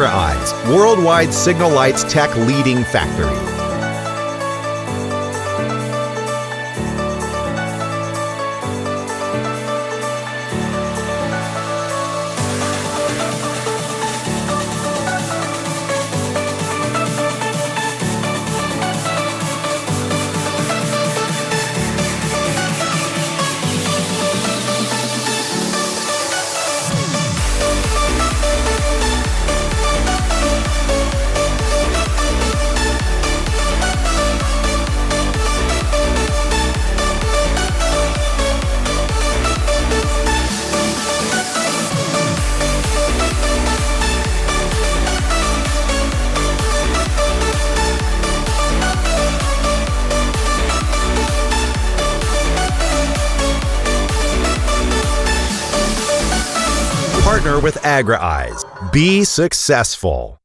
Eyes, worldwide signal lights tech leading factory. Partner with Eyes. Be successful.